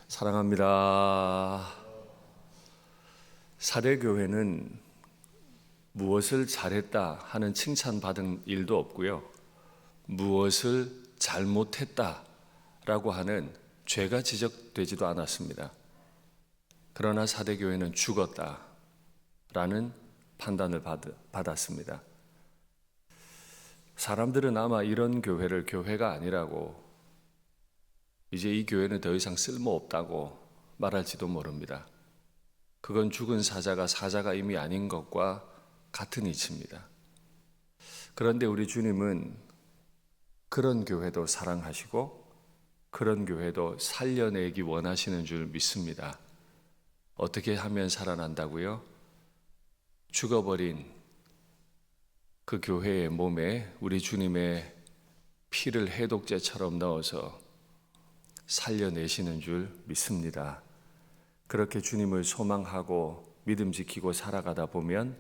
사랑합니다. 사대교회는 무엇을 잘했다 하는 칭찬받은 일도 없고요, 무엇을 잘못했다라고 하는 죄가 지적되지도 않았습니다. 그러나 사대교회는 죽었다라는 판단을 받았습니다. 사람들은 아마 이런 교회를 교회가 아니라고, 이제 이 교회는 더 이상 쓸모없다고 말할지도 모릅니다. 그건 죽은 사자가 이미 아닌 것과 같은 이치입니다. 그런데 우리 주님은 그런 교회도 사랑하시고 그런 교회도 살려내기 원하시는 줄 믿습니다. 어떻게 하면 살아난다고요? 죽어버린 그 교회의 몸에 우리 주님의 피를 해독제처럼 넣어서 살려내시는 줄 믿습니다. 그렇게 주님을 소망하고 믿음 지키고 살아가다 보면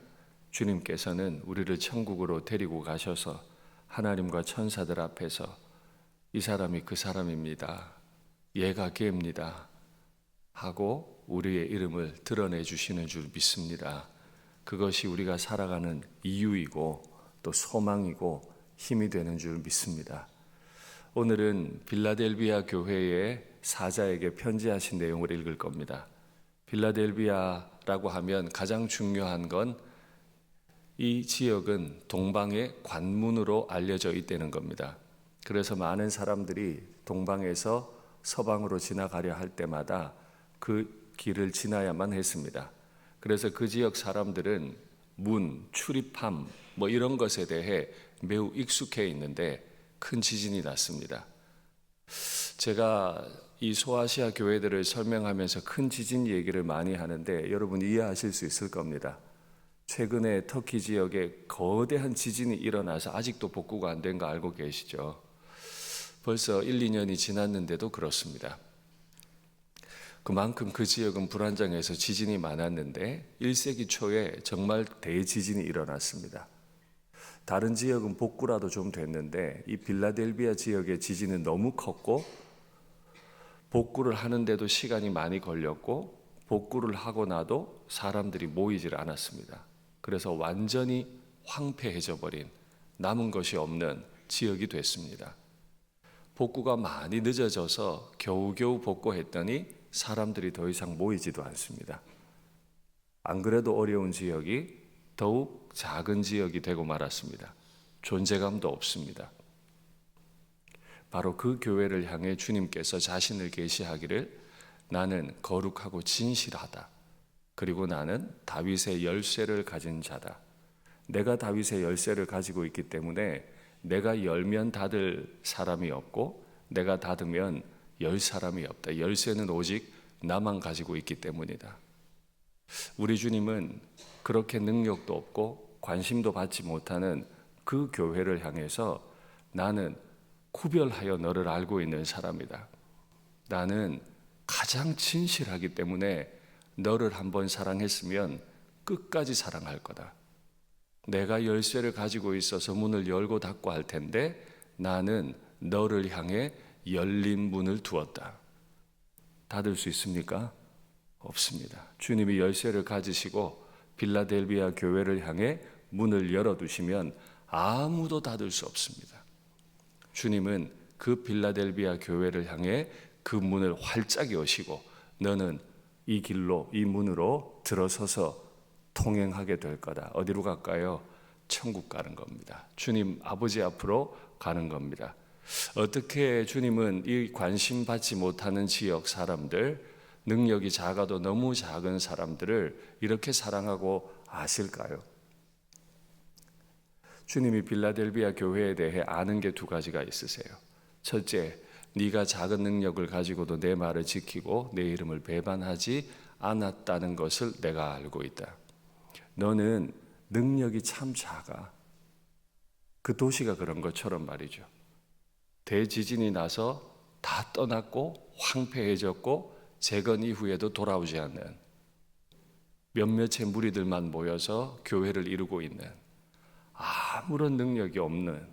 주님께서는 우리를 천국으로 데리고 가셔서 하나님과 천사들 앞에서 이 사람이 그 사람입니다, 얘가 걔입니다 하고 우리의 이름을 드러내 주시는 줄 믿습니다. 그것이 우리가 살아가는 이유이고 또 소망이고 힘이 되는 줄 믿습니다. 오늘은 빌라델비아 교회의 사자에게 편지하신 내용을 읽을 겁니다. 빌라델비아라고 하면 가장 중요한 건 이 지역은 동방의 관문으로 알려져 있다는 겁니다. 그래서 많은 사람들이 동방에서 서방으로 지나가려 할 때마다 그 길을 지나야만 했습니다. 그래서 그 지역 사람들은 문, 출입함 이런 것에 대해 매우 익숙해 있는데 큰 지진이 났습니다. 제가 이 소아시아 교회들을 설명하면서 큰 지진 얘기를 많이 하는데 여러분 이해하실 수 있을 겁니다. 최근에 터키 지역에 거대한 지진이 일어나서 아직도 복구가 안 된 거 알고 계시죠? 벌써 1, 2년이 지났는데도 그렇습니다. 그만큼 그 지역은 불안정해서 지진이 많았는데 1세기 초에 정말 대지진이 일어났습니다. 다른 지역은 복구라도 좀 됐는데 이 빌라델비아 지역의 지진은 너무 컸고 복구를 하는데도 시간이 많이 걸렸고 복구를 하고 나도 사람들이 모이질 않았습니다. 그래서 완전히 황폐해져 버린, 남은 것이 없는 지역이 됐습니다. 복구가 많이 늦어져서 겨우겨우 복구했더니 사람들이 더 이상 모이지도 않습니다. 안 그래도 어려운 지역이 더욱 작은 지역이 되고 말았습니다. 존재감도 없습니다. 바로 그 교회를 향해 주님께서 자신을 계시하기를 나는 거룩하고 진실하다. 그리고 나는 다윗의 열쇠를 가진 자다. 내가 다윗의 열쇠를 가지고 있기 때문에 내가 열면 닫을 사람이 없고 내가 닫으면 열 사람이 없다. 열쇠는 오직 나만 가지고 있기 때문이다. 우리 주님은 그렇게 능력도 없고 관심도 받지 못하는 그 교회를 향해서 나는 구별하여 너를 알고 있는 사람이다. 나는 가장 진실하기 때문에 너를 한번 사랑했으면 끝까지 사랑할 거다. 내가 열쇠를 가지고 있어서 문을 열고 닫고 할 텐데 나는 너를 향해 열린 문을 두었다. 닫을 수 있습니까? 없습니다. 주님이 열쇠를 가지시고 빌라델비아 교회를 향해 문을 열어두시면 아무도 닫을 수 없습니다. 주님은 그 빌라델비아 교회를 향해 그 문을 활짝 여시고 너는 이 길로, 이 문으로 들어서서 통행하게 될 거다. 어디로 갈까요? 천국 가는 겁니다. 주님 아버지 앞으로 가는 겁니다. 어떻게 주님은 이 관심 받지 못하는 지역 사람들, 능력이 작아도 너무 작은 사람들을 이렇게 사랑하고 아실까요? 주님이 빌라델비아 교회에 대해 아는 게 두 가지가 있으세요. 첫째, 네가 작은 능력을 가지고도 내 말을 지키고 내 이름을 배반하지 않았다는 것을 내가 알고 있다. 너는 능력이 참 작아. 그 도시가 그런 것처럼 말이죠. 대지진이 나서 다 떠났고 황폐해졌고 재건 이후에도 돌아오지 않는 몇몇의 무리들만 모여서 교회를 이루고 있는 아무런 능력이 없는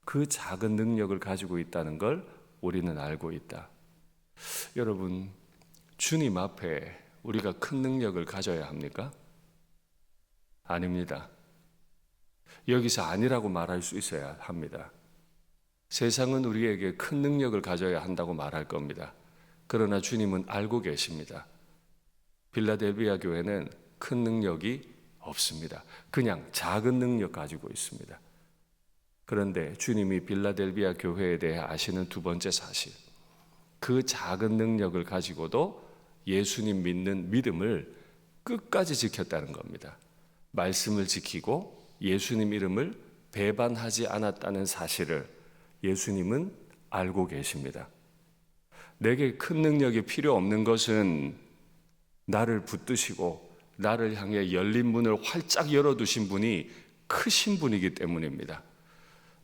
그 작은 능력을 가지고 있다는 걸 우리는 알고 있다. 여러분, 주님 앞에 우리가 큰 능력을 가져야 합니까? 아닙니다. 여기서 아니라고 말할 수 있어야 합니다. 세상은 우리에게 큰 능력을 가져야 한다고 말할 겁니다. 그러나 주님은 알고 계십니다. 빌라델비아 교회는 큰 능력이 없습니다. 그냥 작은 능력 가지고 있습니다. 그런데 주님이 빌라델비아 교회에 대해 아시는 두 번째 사실, 그 작은 능력을 가지고도 예수님 믿는 믿음을 끝까지 지켰다는 겁니다. 말씀을 지키고 예수님 이름을 배반하지 않았다는 사실을 예수님은 알고 계십니다. 내게 큰 능력이 필요 없는 것은 나를 붙드시고 나를 향해 열린 문을 활짝 열어두신 분이 크신 분이기 때문입니다.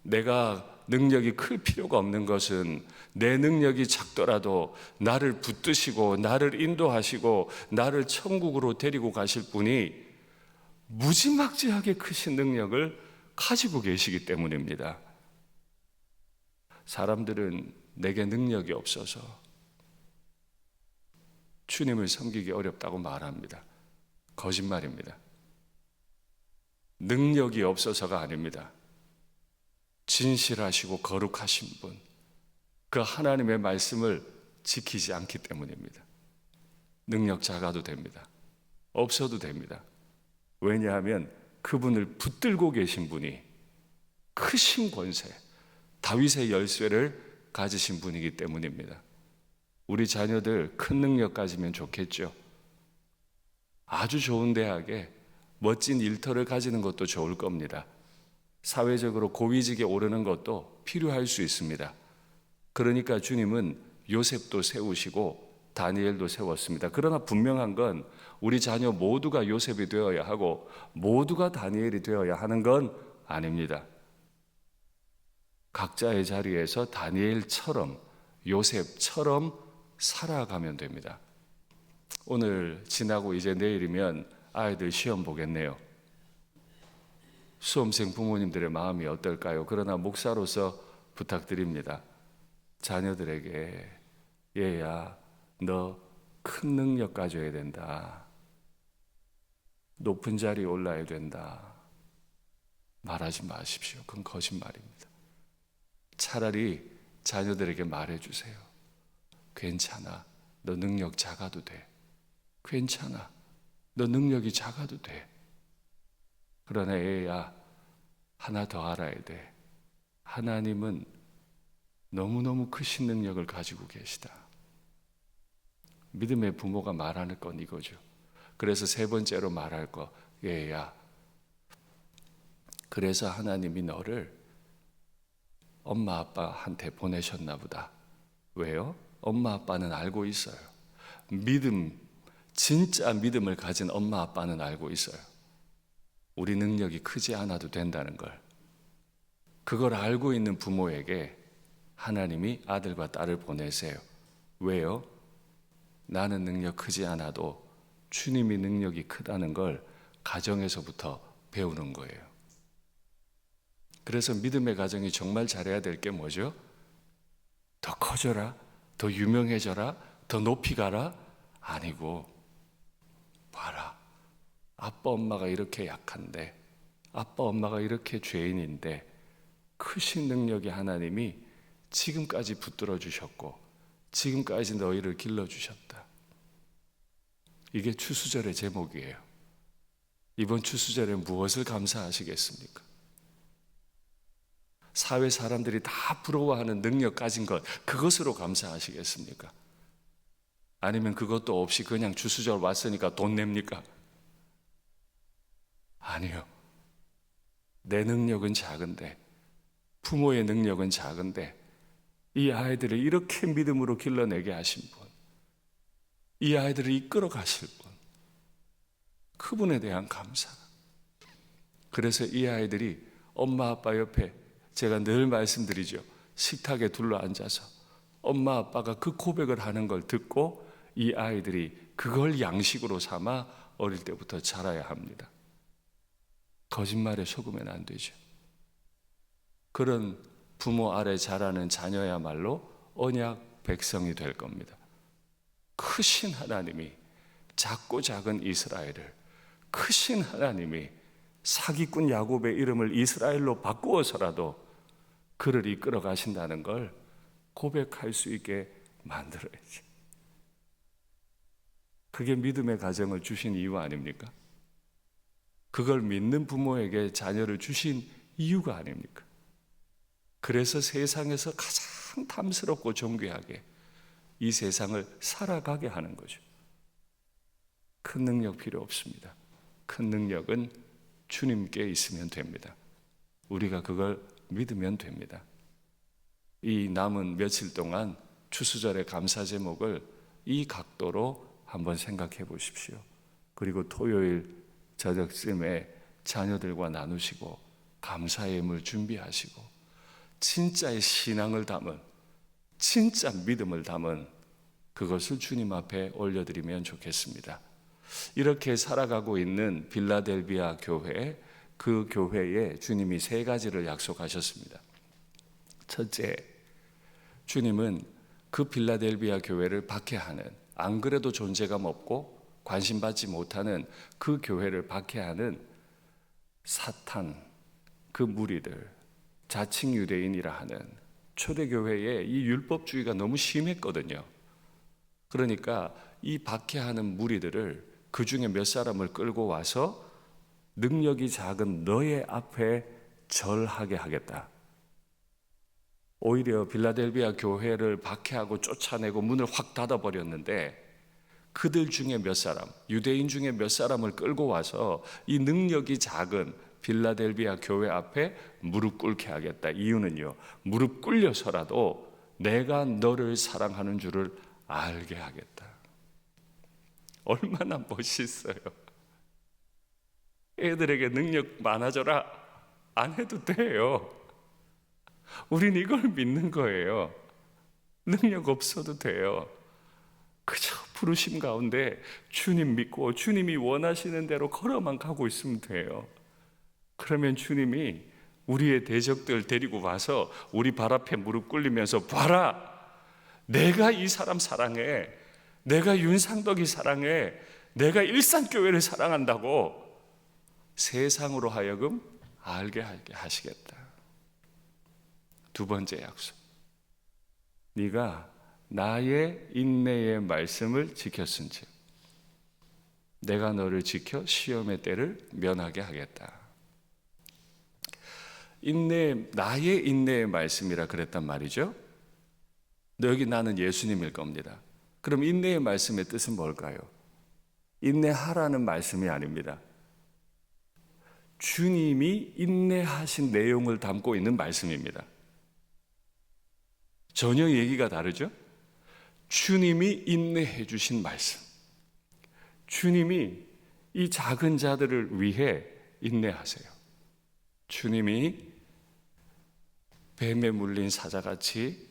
내가 능력이 클 필요가 없는 것은 내 능력이 작더라도 나를 붙드시고 나를 인도하시고 나를 천국으로 데리고 가실 분이 무지막지하게 크신 능력을 가지고 계시기 때문입니다. 사람들은 내게 능력이 없어서 주님을 섬기기 어렵다고 말합니다. 거짓말입니다. 능력이 없어서가 아닙니다. 진실하시고 거룩하신 분, 그 하나님의 말씀을 지키지 않기 때문입니다. 능력 작아도 됩니다. 없어도 됩니다. 왜냐하면 그분을 붙들고 계신 분이 크신 권세, 다윗의 열쇠를 가지신 분이기 때문입니다. 우리 자녀들 큰 능력 가지면 좋겠죠. 아주 좋은 대학에 멋진 일터를 가지는 것도 좋을 겁니다. 사회적으로 고위직에 오르는 것도 필요할 수 있습니다. 그러니까 주님은 요셉도 세우시고 다니엘도 세웠습니다. 그러나 분명한 건 우리 자녀 모두가 요셉이 되어야 하고 모두가 다니엘이 되어야 하는 건 아닙니다. 각자의 자리에서 다니엘처럼 요셉처럼 살아가면 됩니다. 오늘 지나고 이제 내일이면 아이들 시험 보겠네요. 수험생 부모님들의 마음이 어떨까요? 그러나 목사로서 부탁드립니다. 자녀들에게 얘야, 너 큰 능력 가져야 된다. 높은 자리에 올라야 된다. 말하지 마십시오. 그건 거짓말입니다. 차라리 자녀들에게 말해주세요. 괜찮아. 너 능력 작아도 돼. 괜찮아. 너 능력이 작아도 돼. 그러나 애야, 하나 더 알아야 돼. 하나님은 너무너무 크신 능력을 가지고 계시다. 믿음의 부모가 말하는 건 이거죠. 그래서 세 번째로 말할 거, 얘야, 그래서 하나님이 너를 엄마 아빠한테 보내셨나 보다. 왜요? 엄마 아빠는 알고 있어요. 진짜 믿음을 가진 엄마 아빠는 알고 있어요. 우리 능력이 크지 않아도 된다는 걸. 그걸 알고 있는 부모에게 하나님이 아들과 딸을 보내세요. 왜요? 나는 능력 크지 않아도 주님이 능력이 크다는 걸 가정에서부터 배우는 거예요. 그래서 믿음의 가정이 정말 잘해야 될 게 뭐죠? 더 커져라, 더 유명해져라, 더 높이 가라? 아니고, 봐라. 아빠 엄마가 이렇게 약한데, 아빠 엄마가 이렇게 죄인인데, 크신 능력의 하나님이 지금까지 붙들어 주셨고 지금까지 너희를 길러주셨다. 이게 추수절의 제목이에요. 이번 추수절에 무엇을 감사하시겠습니까? 사회 사람들이 다 부러워하는 능력 가진 것, 그것으로 감사하시겠습니까? 아니면 그것도 없이 그냥 추수절 왔으니까 돈 냅니까? 아니요. 내 능력은 작은데, 부모의 능력은 작은데 이 아이들을 이렇게 믿음으로 길러내게 하신 분, 이 아이들을 이끌어 가실 분, 그분에 대한 감사. 그래서 이 아이들이 엄마 아빠 옆에, 제가 늘 말씀드리죠, 식탁에 둘러앉아서 엄마 아빠가 그 고백을 하는 걸 듣고 이 아이들이 그걸 양식으로 삼아 어릴 때부터 자라야 합니다. 거짓말에 속으면 안 되죠. 그런 부모 아래 자라는 자녀야말로 언약 백성이 될 겁니다. 크신 하나님이 작고 작은 이스라엘을, 크신 하나님이 사기꾼 야곱의 이름을 이스라엘로 바꾸어서라도 그를 이끌어 가신다는 걸 고백할 수 있게 만들어야지. 그게 믿음의 가정을 주신 이유 아닙니까? 그걸 믿는 부모에게 자녀를 주신 이유가 아닙니까? 그래서 세상에서 가장 탐스럽고 존귀하게 이 세상을 살아가게 하는 거죠. 큰 능력 필요 없습니다. 큰 능력은 주님께 있으면 됩니다. 우리가 그걸 믿으면 됩니다. 이 남은 며칠 동안 추수절의 감사 제목을 이 각도로 한번 생각해 보십시오. 그리고 토요일 저녁쯤에 자녀들과 나누시고 감사의 예물 준비하시고 진짜의 신앙을 담은, 진짜 믿음을 담은 그것을 주님 앞에 올려드리면 좋겠습니다. 이렇게 살아가고 있는 빌라델비아 교회, 그 교회에 주님이 세 가지를 약속하셨습니다. 첫째, 주님은 그 빌라델비아 교회를 박해하는, 안 그래도 존재감 없고 관심받지 못하는 그 교회를 박해하는 사탄, 그 무리들, 자칭 유대인이라 하는 초대교회에 이 율법주의가 너무 심했거든요. 그러니까 이 박해하는 무리들을 그 중에 몇 사람을 끌고 와서 능력이 작은 너의 앞에 절하게 하겠다. 오히려 빌라델비아 교회를 박해하고 쫓아내고 문을 확 닫아버렸는데 그들 중에 몇 사람, 유대인 중에 몇 사람을 끌고 와서 이 능력이 작은 빌라델비아 교회 앞에 무릎 꿇게 하겠다. 이유는요, 무릎 꿇려서라도 내가 너를 사랑하는 줄을 알게 하겠다. 얼마나 멋있어요. 애들에게 능력 많아져라 안 해도 돼요. 우린 이걸 믿는 거예요. 능력 없어도 돼요. 그저 부르심 가운데 주님 믿고 주님이 원하시는 대로 걸어만 가고 있으면 돼요. 그러면 주님이 우리의 대적들 데리고 와서 우리 발 앞에 무릎 꿇리면서 봐라, 내가 이 사람 사랑해, 내가 윤상덕이 사랑해, 내가 일산교회를 사랑한다고 세상으로 하여금 알게 하시겠다. 두 번째 약속, 네가 나의 인내의 말씀을 지켰은즉 내가 너를 지켜 시험의 때를 면하게 하겠다. 나의 인내의 말씀이라 그랬단 말이죠. 여기 나는 예수님일 겁니다. 그럼 인내의 말씀의 뜻은 뭘까요? 인내하라는 말씀이 아닙니다. 주님이 인내하신 내용을 담고 있는 말씀입니다. 전혀 얘기가 다르죠? 주님이 인내해 주신 말씀, 주님이 이 작은 자들을 위해 인내하세요. 주님이 뱀에 물린 사자같이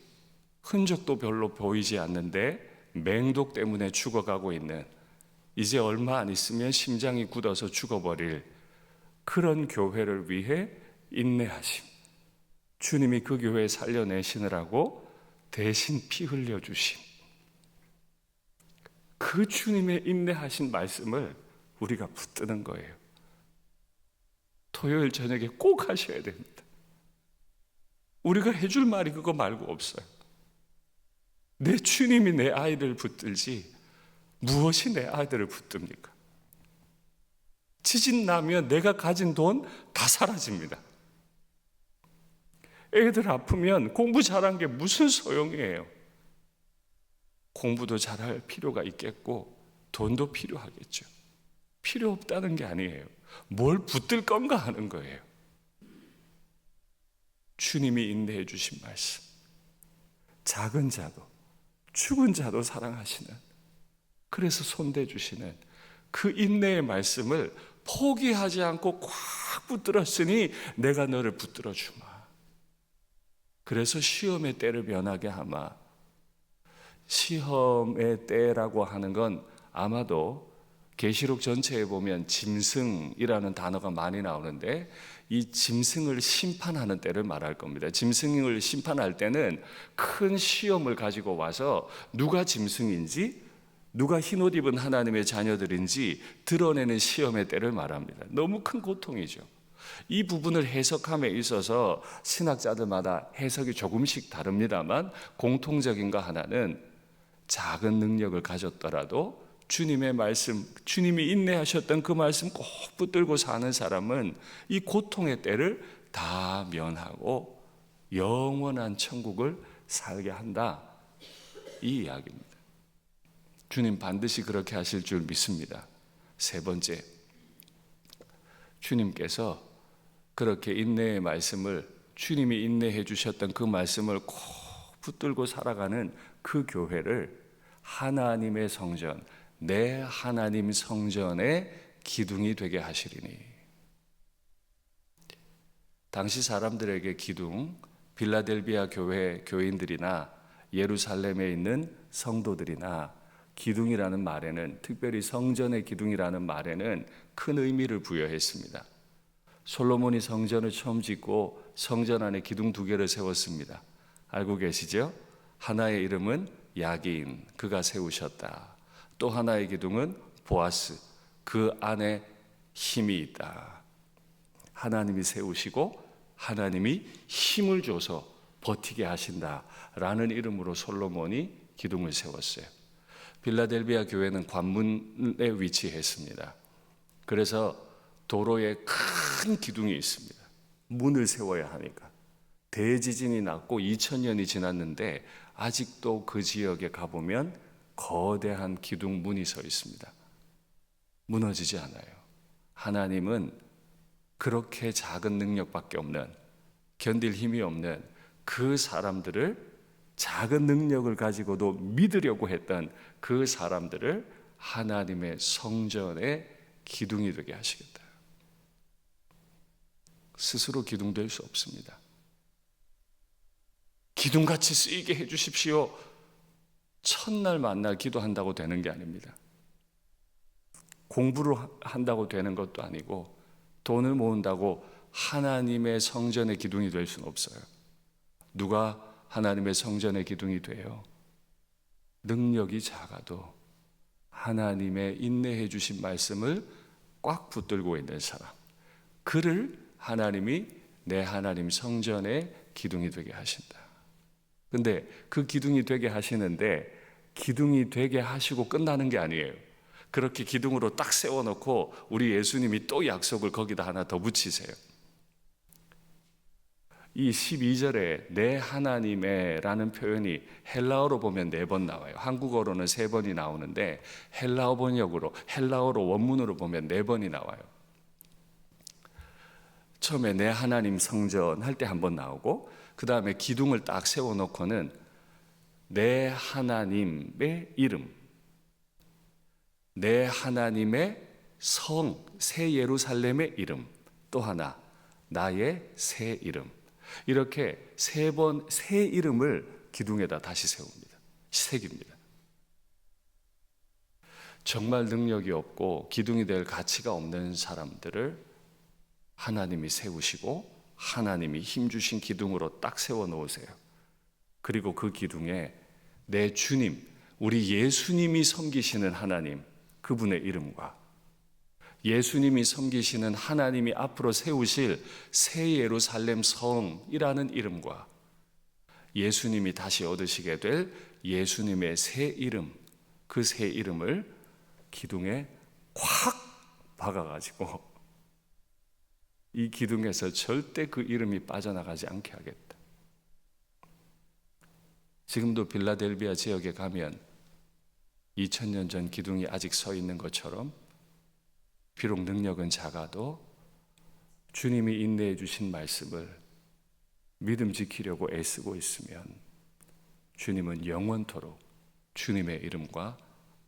흔적도 별로 보이지 않는데 맹독 때문에 죽어가고 있는, 이제 얼마 안 있으면 심장이 굳어서 죽어버릴 그런 교회를 위해 인내하심, 주님이 그 교회 살려내시느라고 대신 피 흘려주심, 그 주님의 인내하신 말씀을 우리가 붙드는 거예요. 토요일 저녁에 꼭 하셔야 됩니다. 우리가 해줄 말이 그거 말고 없어요. 내 주님이 내 아이를 붙들지 무엇이 내 아이들을 붙듭니까? 지진 나면 내가 가진 돈 다 사라집니다. 애들 아프면 공부 잘한 게 무슨 소용이에요? 공부도 잘할 필요가 있겠고 돈도 필요하겠죠. 필요 없다는 게 아니에요. 뭘 붙들 건가 하는 거예요. 주님이 인내해 주신 말씀, 작은 자도 죽은 자도 사랑하시는, 그래서 손대 주시는 그 인내의 말씀을 포기하지 않고 꽉 붙들었으니 내가 너를 붙들어 주마. 그래서 시험의 때를 면하게 하마. 시험의 때라고 하는 건 아마도 계시록 전체에 보면 짐승이라는 단어가 많이 나오는데 이 짐승을 심판하는 때를 말할 겁니다. 짐승을 심판할 때는 큰 시험을 가지고 와서 누가 짐승인지 누가 흰옷 입은 하나님의 자녀들인지 드러내는 시험의 때를 말합니다. 너무 큰 고통이죠. 이 부분을 해석함에 있어서 신학자들마다 해석이 조금씩 다릅니다만 공통적인 거 하나는 작은 능력을 가졌더라도 주님의 말씀, 주님이 인내하셨던 그 말씀 꼭 붙들고 사는 사람은 이 고통의 때를 다 면하고 영원한 천국을 살게 한다. 이 이야기입니다. 주님 반드시 그렇게 하실 줄 믿습니다. 세 번째, 주님께서 그렇게 인내의 말씀을, 주님이 인내해 주셨던 그 말씀을 꼭 붙들고 살아가는 그 교회를 하나님의 성전, 내 하나님 성전의 기둥이 되게 하시리니. 당시 사람들에게 기둥, 빌라델비아 교회 교인들이나 예루살렘에 있는 성도들이나 기둥이라는 말에는, 특별히 성전의 기둥이라는 말에는 큰 의미를 부여했습니다. 솔로몬이 성전을 처음 짓고 성전 안에 기둥 2개를 세웠습니다. 알고 계시죠? 하나의 이름은 야긴, 그가 세우셨다. 또 하나의 기둥은 보아스, 그 안에 힘이 있다. 하나님이 세우시고 하나님이 힘을 줘서 버티게 하신다라는 이름으로 솔로몬이 기둥을 세웠어요. 빌라델비아 교회는 관문에 위치했습니다. 그래서 도로에 큰 기둥이 있습니다. 문을 세워야 하니까. 대지진이 났고 2000년이 지났는데 아직도 그 지역에 가보면 거대한 기둥 문이 서 있습니다. 무너지지 않아요. 하나님은 그렇게 작은 능력밖에 없는, 견딜 힘이 없는 그 사람들을, 작은 능력을 가지고도 믿으려고 했던 그 사람들을 하나님의 성전의 기둥이 되게 하시겠다. 스스로 기둥 될 수 없습니다. 기둥같이 쓰이게 해 주십시오. 첫날 만날 기도한다고 되는 게 아닙니다. 공부를 한다고 되는 것도 아니고 돈을 모은다고 하나님의 성전의 기둥이 될 수는 없어요. 누가 하나님의 성전의 기둥이 돼요? 능력이 작아도 하나님의 인내해 주신 말씀을 꽉 붙들고 있는 사람, 그를 하나님이 내 하나님 성전의 기둥이 되게 하신다. 근데 그 기둥이 되게 하시는데 기둥이 되게 하시고 끝나는 게 아니에요. 그렇게 기둥으로 딱 세워놓고 우리 예수님이 또 약속을 거기다 하나 더 붙이세요. 이 12절에 내 하나님의 라는 표현이 헬라어로 보면 4번 나와요. 한국어로는 3번이 나오는데 헬라어 번역으로, 헬라어로 원문으로 보면 4번이 나와요. 처음에 내 하나님 성전 할 때 1번 나오고, 그 다음에 기둥을 딱 세워놓고는 내 하나님의 이름, 내 하나님의 성, 새 예루살렘의 이름, 또 하나 나의 새 이름, 이렇게 3번 새 이름을 기둥에다 다시 세웁니다. 새깁니다. 정말 능력이 없고 기둥이 될 가치가 없는 사람들을 하나님이 세우시고 하나님이 힘주신 기둥으로 딱 세워 놓으세요. 그리고 그 기둥에 내 주님, 우리 예수님이 섬기시는 하나님, 그분의 이름과 예수님이 섬기시는 하나님이 앞으로 세우실 새 예루살렘 성이라는 이름과 예수님이 다시 얻으시게 될 예수님의 새 이름, 그 새 이름을 기둥에 콱 박아가지고 이 기둥에서 절대 그 이름이 빠져나가지 않게 하겠다. 지금도 빌라델비아 지역에 가면 2000년 전 기둥이 아직 서 있는 것처럼 비록 능력은 작아도 주님이 인내해 주신 말씀을 믿음 지키려고 애쓰고 있으면 주님은 영원토록 주님의 이름과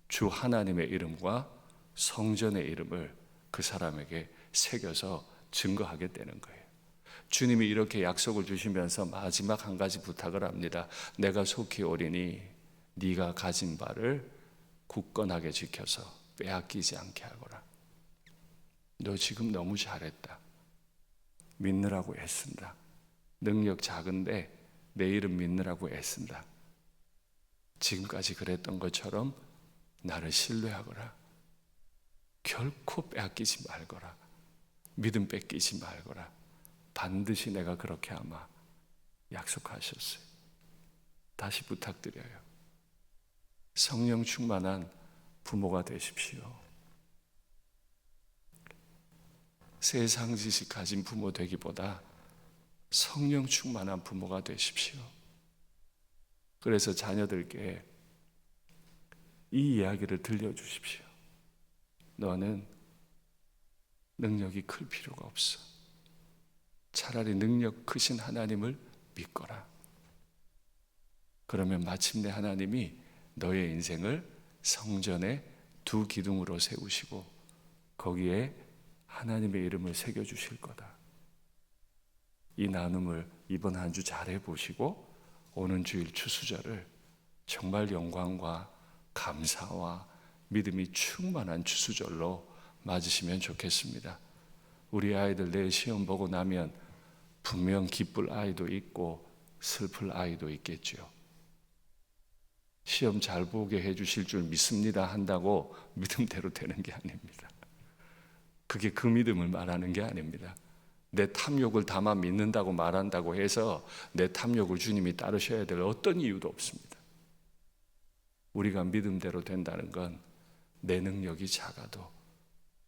주 하나님의 이름과 성전의 이름을 그 사람에게 새겨서 증거하게 되는 거예요. 주님이 이렇게 약속을 주시면서 마지막 한 가지 부탁을 합니다. 내가 속히 오리니 네가 가진 바를 굳건하게 지켜서 빼앗기지 않게 하거라. 너 지금 너무 잘했다. 믿느라고 애쓴다. 능력 작은데 내 이름 믿느라고 애쓴다. 지금까지 그랬던 것처럼 나를 신뢰하거라. 결코 빼앗기지 말거라. 믿음 뺏기지 말거라. 반드시 내가 그렇게 아마 약속하셨어요. 다시 부탁드려요. 성령 충만한 부모가 되십시오. 세상 지식 가진 부모 되기보다 성령 충만한 부모가 되십시오. 그래서 자녀들께 이 이야기를 들려주십시오. 너는 능력이 클 필요가 없어. 차라리 능력 크신 하나님을 믿거라. 그러면 마침내 하나님이 너의 인생을 성전의 두 기둥으로 세우시고 거기에 하나님의 이름을 새겨주실 거다. 이 나눔을 이번 한 주 잘 해보시고 오는 주일 추수절을 정말 영광과 감사와 믿음이 충만한 추수절로 맞으시면 좋겠습니다. 우리 아이들 내일 시험 보고 나면 분명 기쁠 아이도 있고 슬플 아이도 있겠죠. 시험 잘 보게 해주실 줄 믿습니다 한다고 믿음대로 되는 게 아닙니다. 그게 그 믿음을 말하는 게 아닙니다. 내 탐욕을 담아 믿는다고 말한다고 해서 내 탐욕을 주님이 따르셔야 될 어떤 이유도 없습니다. 우리가 믿음대로 된다는 건 내 능력이 작아도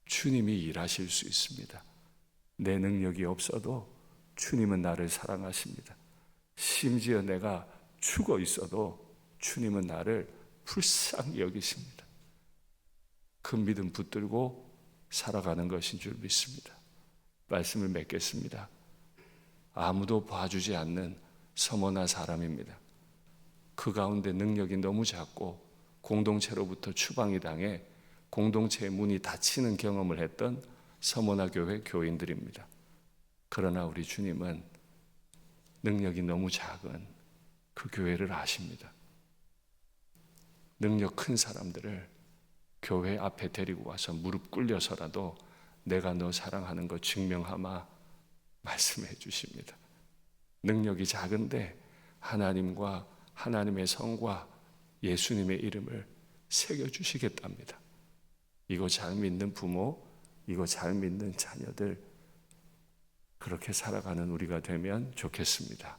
주님이 일하실 수 있습니다. 내 능력이 없어도 주님은 나를 사랑하십니다. 심지어 내가 죽어 있어도 주님은 나를 불쌍히 여기십니다. 그 믿음 붙들고 살아가는 것인 줄 믿습니다. 말씀을 맺겠습니다. 아무도 봐주지 않는 서머나 사람입니다. 그 가운데 능력이 너무 작고 공동체로부터 추방이 당해 공동체의 문이 닫히는 경험을 했던 서머나 교회 교인들입니다. 그러나 우리 주님은 능력이 너무 작은 그 교회를 아십니다. 능력 큰 사람들을 교회 앞에 데리고 와서 무릎 꿇려서라도 내가 너 사랑하는 거 증명하마 말씀해 주십니다. 능력이 작은데 하나님과 하나님의 성과 예수님의 이름을 새겨주시겠답니다. 이거 잘 믿는 부모, 이거 잘 믿는 자녀들 그렇게 살아가는 우리가 되면 좋겠습니다.